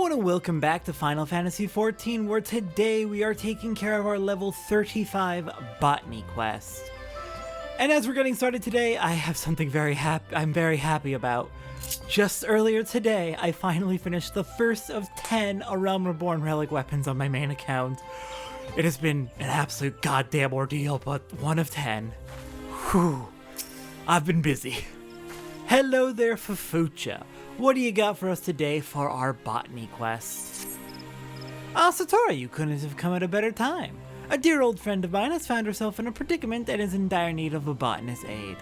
Hello and welcome back to Final Fantasy XIV, where today we are taking care of our level 35 botany quest. And as we're getting started today, I have something I'm very happy about. Just earlier today, I finally finished the first of 10 A Realm Reborn relic weapons on my main account. It has been an absolute goddamn ordeal, but 1 of 10. Whew. I've been busy. Hello there, Fufucha. What do you got for us today for our botany quest? Satora, you couldn't have come at a better time. A dear old friend of mine has found herself in a predicament and is in dire need of a botanist's aid.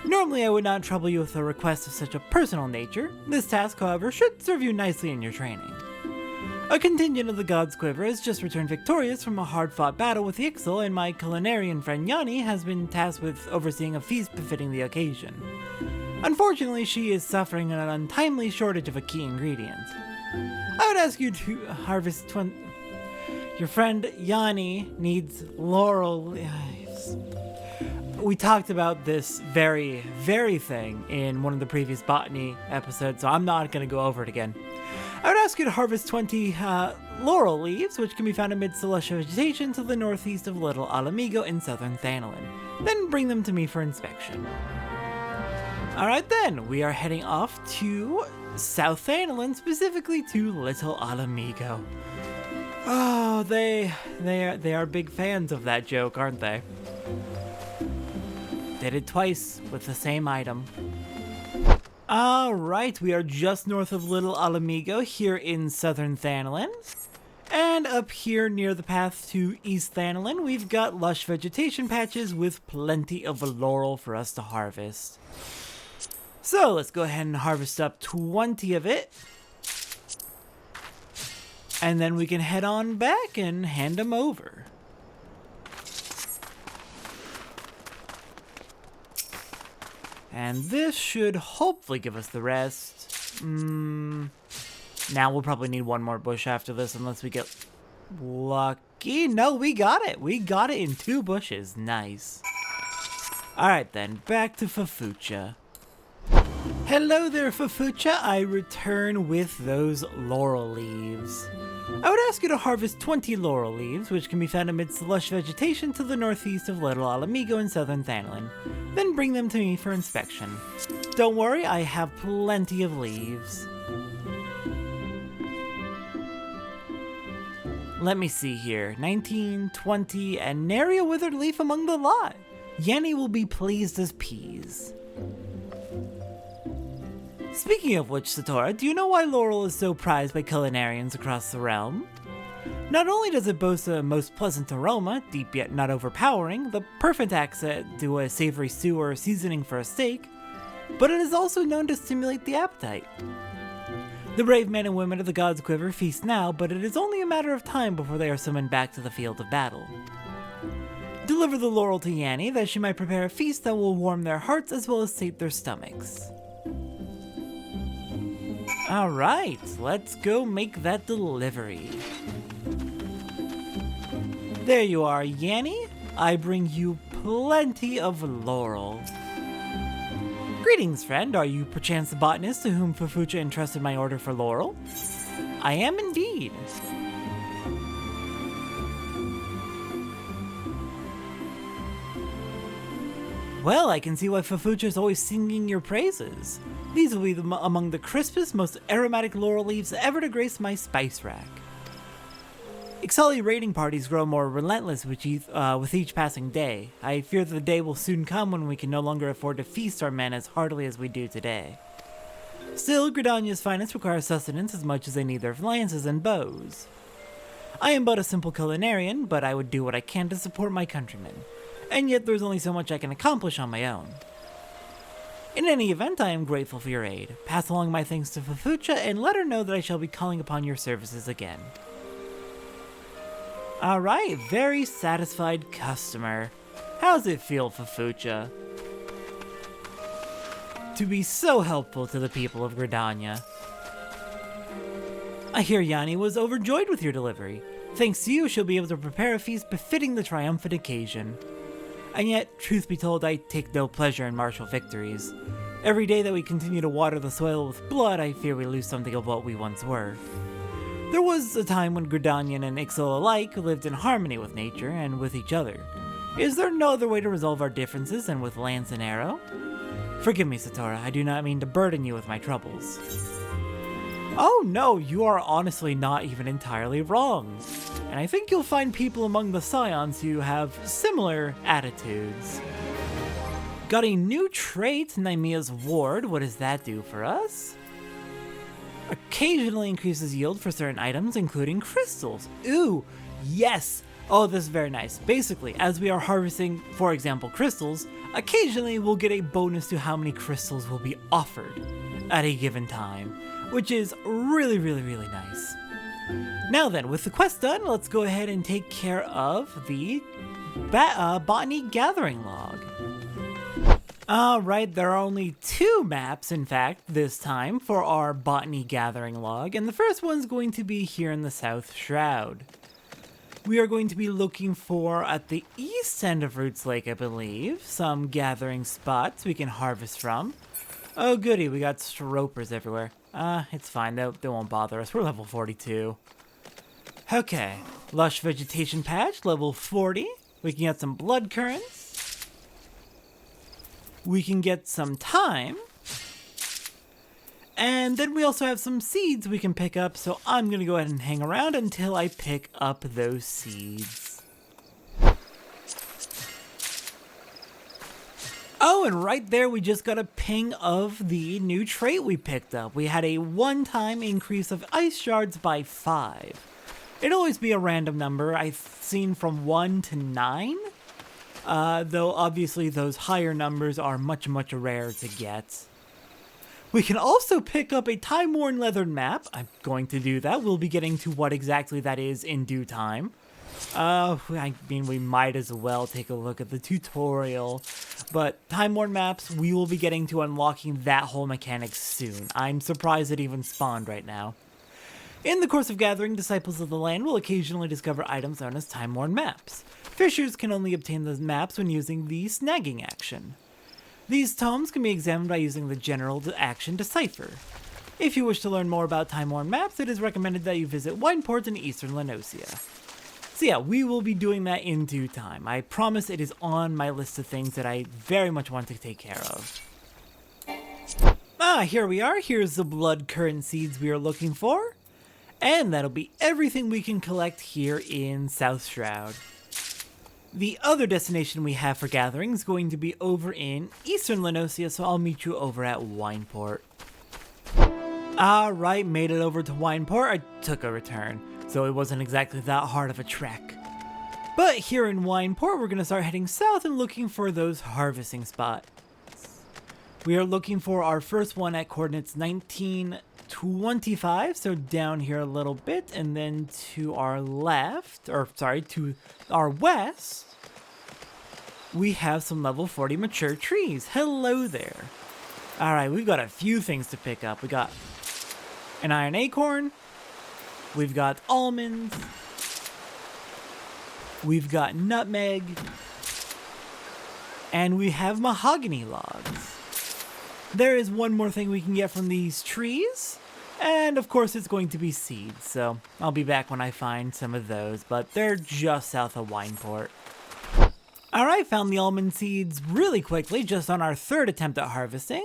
Normally I would not trouble you with a request of such a personal nature. This task, however, should serve you nicely in your training. A contingent of the God's Quiver has just returned victorious from a hard-fought battle with the Ixal, and my culinarian friend Yannie has been tasked with overseeing a feast befitting the occasion. Unfortunately, she is suffering an untimely shortage of a key ingredient. I would ask you to harvest Your friend Yannie needs laurel leaves. We talked about this very thing in one of the previous botany episodes, so I'm not going to go over it again. I would ask you to harvest 20 laurel leaves, which can be found amidst the lush vegetation to the northeast of Little Alamigo in southern Thanalan. Then bring them to me for inspection. Alright then, we are heading off to South Thanalan, specifically to Little Alamigo. Oh, they are big fans of that joke, aren't they? Did it twice with the same item. Alright, we are just north of Little Alamigo here in southern Thanalan. And up here near the path to East Thanalan, we've got lush vegetation patches with plenty of laurel for us to harvest. So let's go ahead and harvest up 20 of it. And then we can head on back and hand them over. And this should hopefully give us the rest. Now we'll probably need one more bush after this unless we get lucky. No, we got it. We got it in 2 bushes. Nice. Alright then, back to Fufucha. Hello there, Fufucha. I return with those laurel leaves. I would ask you to harvest 20 laurel leaves, which can be found amidst the lush vegetation to the northeast of Little Alamigo in southern Thanalan. Then bring them to me for inspection. Don't worry, I have plenty of leaves. Let me see here. 19, 20, and nary a withered leaf among the lot. Yannie will be pleased as peas. Speaking of which, Satora, do you know why laurel is so prized by culinarians across the realm? Not only does it boast a most pleasant aroma, deep yet not overpowering, the perfect accent to a savory stew or seasoning for a steak, but it is also known to stimulate the appetite. The brave men and women of the God's Quiver feast now, but it is only a matter of time before they are summoned back to the field of battle. Deliver the laurel to Yannie that she might prepare a feast that will warm their hearts as well as sate their stomachs. Alright, let's go make that delivery. There you are, Yannie. I bring you plenty of laurel. Greetings, friend. Are you perchance the botanist to whom Fufucha entrusted my order for laurel? I am indeed. Well, I can see why Fufucha is always singing your praises. These will be among the crispest, most aromatic laurel leaves ever to grace my spice rack. Ixali raiding parties grow more relentless with each passing day. I fear that the day will soon come when we can no longer afford to feast our men as heartily as we do today. Still, Gridania's finest require sustenance as much as they need their lances and bows. I am but a simple culinarian, but I would do what I can to support my countrymen. And yet there's only so much I can accomplish on my own. In any event, I am grateful for your aid. Pass along my thanks to Fufucha and let her know that I shall be calling upon your services again. Alright, very satisfied customer. How's it feel, Fufucha, to be so helpful to the people of Gridania? I hear Yannie was overjoyed with your delivery. Thanks to you, she'll be able to prepare a feast befitting the triumphant occasion. And yet, truth be told, I take no pleasure in martial victories. Every day that we continue to water the soil with blood, I fear we lose something of what we once were. There was a time when Gridanian and Ixil alike lived in harmony with nature and with each other. Is there no other way to resolve our differences than with lance and arrow? Forgive me, Satora, I do not mean to burden you with my troubles. Oh no, you are honestly not even entirely wrong. And I think you'll find people among the Scions who have similar attitudes. Got a new trait, Nymea's Ward. What does that do for us? Occasionally increases yield for certain items, including crystals. Ooh, yes! Oh, this is very nice. Basically, as we are harvesting, for example, crystals, occasionally we'll get a bonus to how many crystals will be offered at a given time, which is really, really, really nice. Now then, with the quest done, let's go ahead and take care of the Botany Gathering Log. Alright, there are only 2 maps, in fact, this time for our Botany Gathering Log, and the first one's going to be here in the South Shroud. We are going to be looking for, at the east end of Roots Lake, I believe, some gathering spots we can harvest from. Oh goody, we got stropers everywhere. It's fine, they won't bother us, we're level 42. Okay, Lush Vegetation Patch, level 40. We can get some blood currants. We can get some thyme. And then we also have some seeds we can pick up, so I'm going to go ahead and hang around until I pick up those seeds. Oh, and right there we just got a ping of the new trait we picked up. We had a one-time increase of ice shards by 5. It'd always be a random number. I've seen from 1 to 9. Though obviously those higher numbers are much, much rarer to get. We can also pick up a time-worn leathern map. I'm going to do that. We'll be getting to what exactly that is in due time. I mean, we might as well take a look at the tutorial. But time-worn maps, we will be getting to unlocking that whole mechanic soon. I'm surprised it even spawned right now. In the course of gathering, Disciples of the Land will occasionally discover items known as time-worn maps. Fishers can only obtain those maps when using the snagging action. These tomes can be examined by using the general action Decipher. If you wish to learn more about time-worn maps, it is recommended that you visit Wineport in eastern Lenosia. So yeah, we will be doing that in due time. I promise it is on my list of things that I very much want to take care of. Here we are. Here's the blood currant seeds we are looking for. And that'll be everything we can collect here in South Shroud. The other destination we have for gathering is going to be over in eastern Lenosia, so I'll meet you over at Wineport. Alright, made it over to Wineport. I took a return, so it wasn't exactly that hard of a trek. But here in Wineport, we're going to start heading south and looking for those harvesting spots. We are looking for our first one at coordinates 1925, so down here a little bit, and then to our left, or sorry, to our west, we have some level 40 mature trees. Hello there. Alright, we've got a few things to pick up. We got an iron acorn, we've got almonds, we've got nutmeg, and we have mahogany logs. There is one more thing we can get from these trees, and of course it's going to be seeds, so I'll be back when I find some of those, but they're just south of Wineport. Alright, found the almond seeds really quickly, just on our 3rd attempt at harvesting.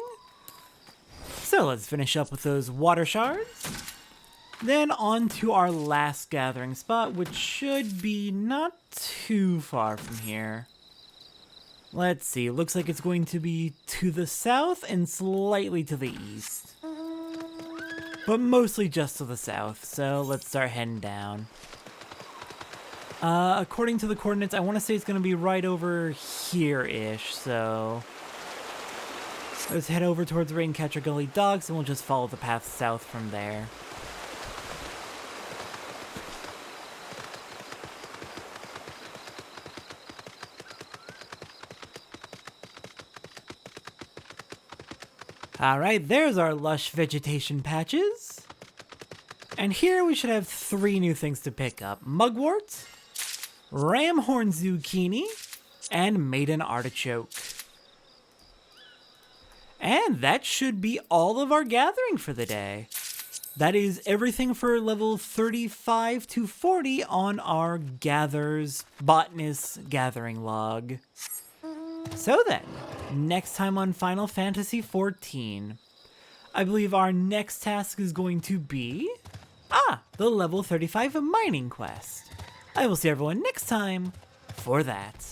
So let's finish up with those water shards. Then on to our last gathering spot, which should be not too far from here. Let's see, looks like it's going to be to the south and slightly to the east. But mostly just to the south, so let's start heading down. According to the coordinates, I want to say it's going to be right over here-ish, so let's head over towards Raincatcher Gully Docks and we'll just follow the path south from there. Alright, there's our lush vegetation patches. And here we should have 3 new things to pick up. Mugwort, Ramhorn Zucchini, and Maiden Artichoke. And that should be all of our gathering for the day. that is everything for level 35 to 40 on our botanist gathering log. So then, next time on Final Fantasy XIV, I believe our next task is going to be, the level 35 mining quest. I will see everyone next time for that.